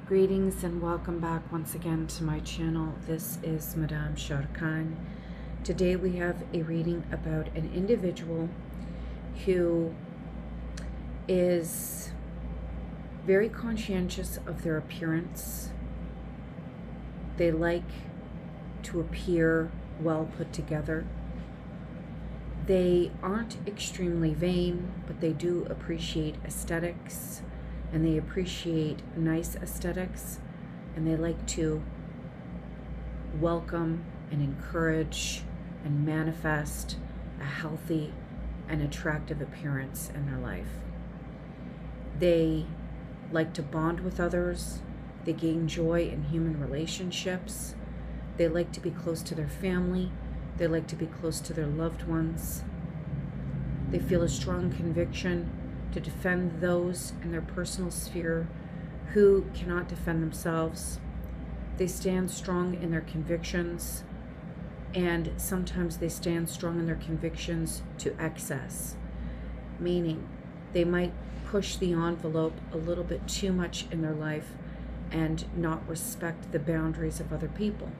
Greetings and welcome back once again to my channel. This is Madame Sharkan. Today we have a reading about an individual who is very conscientious of their appearance. They like to appear well put together. They aren't extremely vain, but they do appreciate aesthetics. And they appreciate nice aesthetics, and they like to welcome and encourage and manifest a healthy and attractive appearance in their life. They like to bond with others. They gain joy in human relationships. They like to be close to their family. They like to be close to their loved ones. They feel a strong conviction to defend those in their personal sphere who cannot defend themselves. They stand strong in their convictions, and sometimes they stand strong in their convictions to excess, meaning they might push the envelope a little bit too much in their life and not respect the boundaries of other people.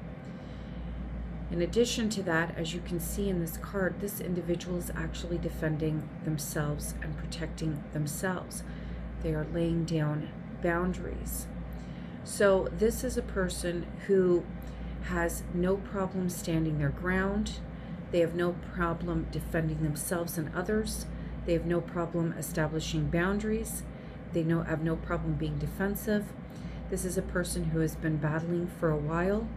In addition to that, as you can see in this card, this individual is actually defending themselves and protecting themselves. They are laying down boundaries. So this is a person who has no problem standing their ground. They have no problem defending themselves and others. They have no problem establishing boundaries. They have no problem being defensive. This is a person who has been battling for a while,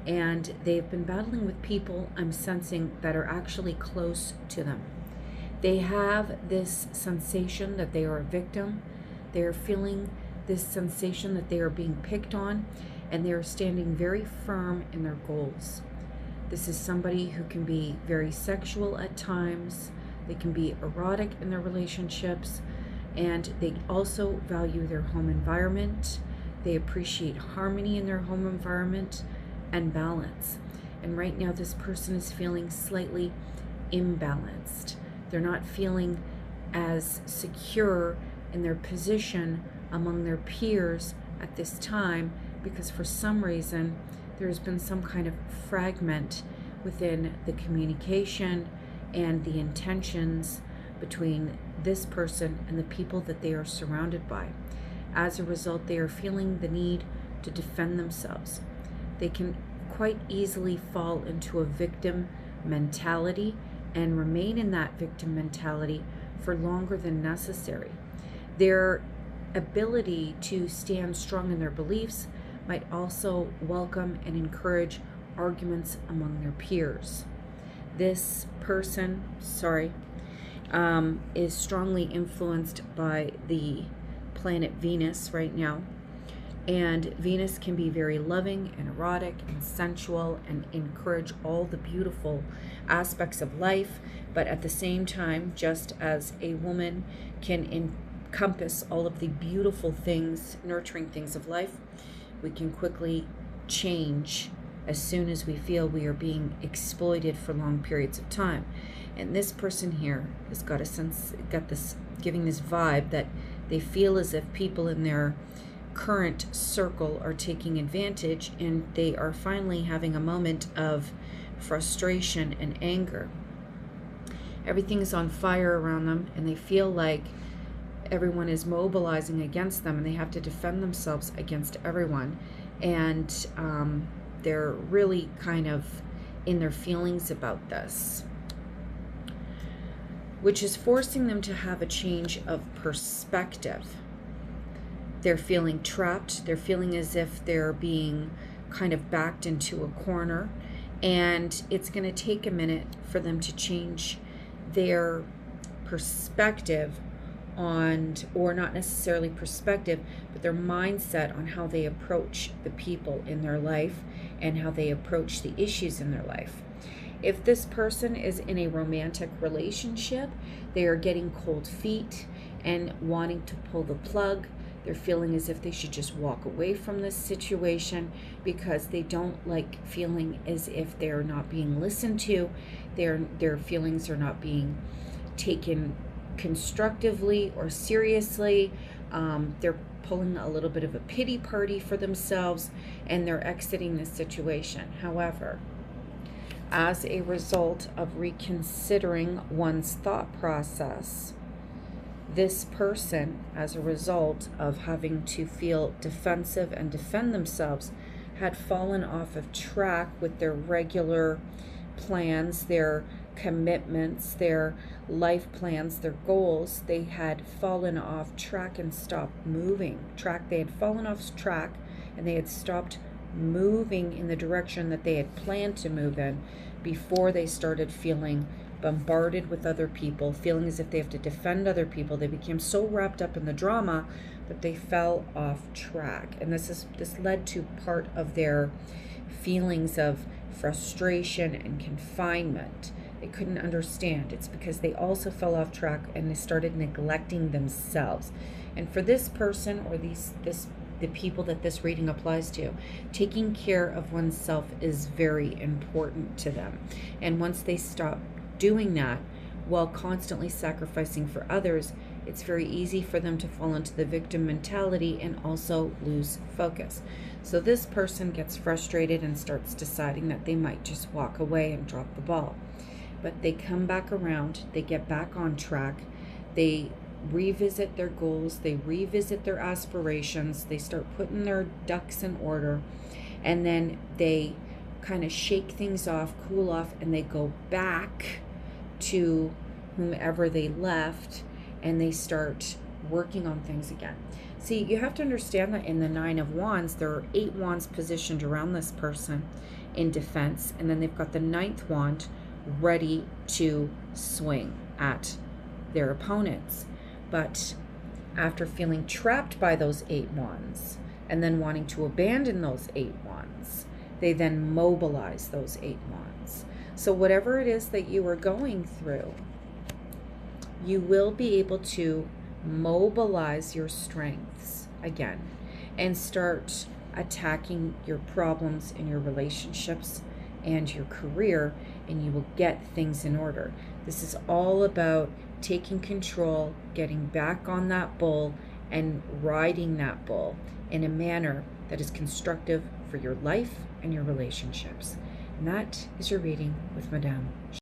and they've been battling with people, I'm sensing, that are actually close to them. They have this sensation that they are a victim. They are feeling this sensation that they are being picked on, and they are standing very firm in their goals. This is somebody who can be very sexual at times. They can be erotic in their relationships, and they also value their home environment. They appreciate harmony in their home environment and balance. And right now this person is feeling slightly imbalanced. They're not feeling as secure in their position among their peers at this time, because for some reason there's been some kind of fragment within the communication and the intentions between this person and the people that they are surrounded by. As a result, they are feeling the need to defend themselves. They can quite easily fall into a victim mentality and remain in that victim mentality for longer than necessary. Their ability to stand strong in their beliefs might also welcome and encourage arguments among their peers. This person, is strongly influenced by the planet Venus right now. And Venus can be very loving and erotic and sensual and encourage all the beautiful aspects of life. But at the same time, just as a woman can encompass all of the beautiful things, nurturing things of life, we can quickly change as soon as we feel we are being exploited for long periods of time. And this person here has got giving this vibe that they feel as if people in their current circle are taking advantage, and they are finally having a moment of frustration and anger. Everything is on fire around them, and they feel like everyone is mobilizing against them, and they have to defend themselves against everyone. And they're really kind of in their feelings about this, which is forcing them to have a change of perspective. They're feeling trapped. They're feeling as if they're being kind of backed into a corner, and it's going to take a minute for them to change their perspective on, or not necessarily perspective, but their mindset on how they approach the people in their life and how they approach the issues in their life. If this person is in a romantic relationship, they are getting cold feet and wanting to pull the plug. They're feeling as if they should just walk away from this situation because they don't like feeling as if they're not being listened to. Their feelings are not being taken constructively or seriously. They're pulling a little bit of a pity party for themselves, and they're exiting this situation. However, as a result of reconsidering one's thought process, this person, as a result of having to feel defensive and defend themselves, had fallen off of track with their regular plans, their commitments, their life plans, their goals. They had fallen off track and stopped moving. They had fallen off track and they had stopped moving in the direction that they had planned to move in before they started feeling bombarded with other people, feeling as if they have to defend other people. They became so wrapped up in the drama that they fell off track. And this led to part of their feelings of frustration and confinement. They couldn't understand. It's because they also fell off track and they started neglecting themselves. And for this person, or the people that this reading applies to, taking care of oneself is very important to them. And once they stop doing that while constantly sacrificing for others, it's very easy for them to fall into the victim mentality and also lose focus. So this person gets frustrated and starts deciding that they might just walk away and drop the ball. But they come back around, they get back on track, they revisit their goals, they revisit their aspirations, they start putting their ducks in order, and then they kind of shake things off, cool off, and they go back to whomever they left, and they start working on things again. See, you have to understand that in the Nine of Wands, there are 8 wands positioned around this person in defense, and then they've got the 9th wand ready to swing at their opponents. But after feeling trapped by those 8 wands and then wanting to abandon those 8 wands, they then mobilize those 8 wands. So whatever it is that you are going through, you will be able to mobilize your strengths again and start attacking your problems in your relationships and your career, and you will get things in order. This is all about taking control, getting back on that bull, and riding that bull in a manner that is constructive for your life and your relationships. And that is your reading with Madame.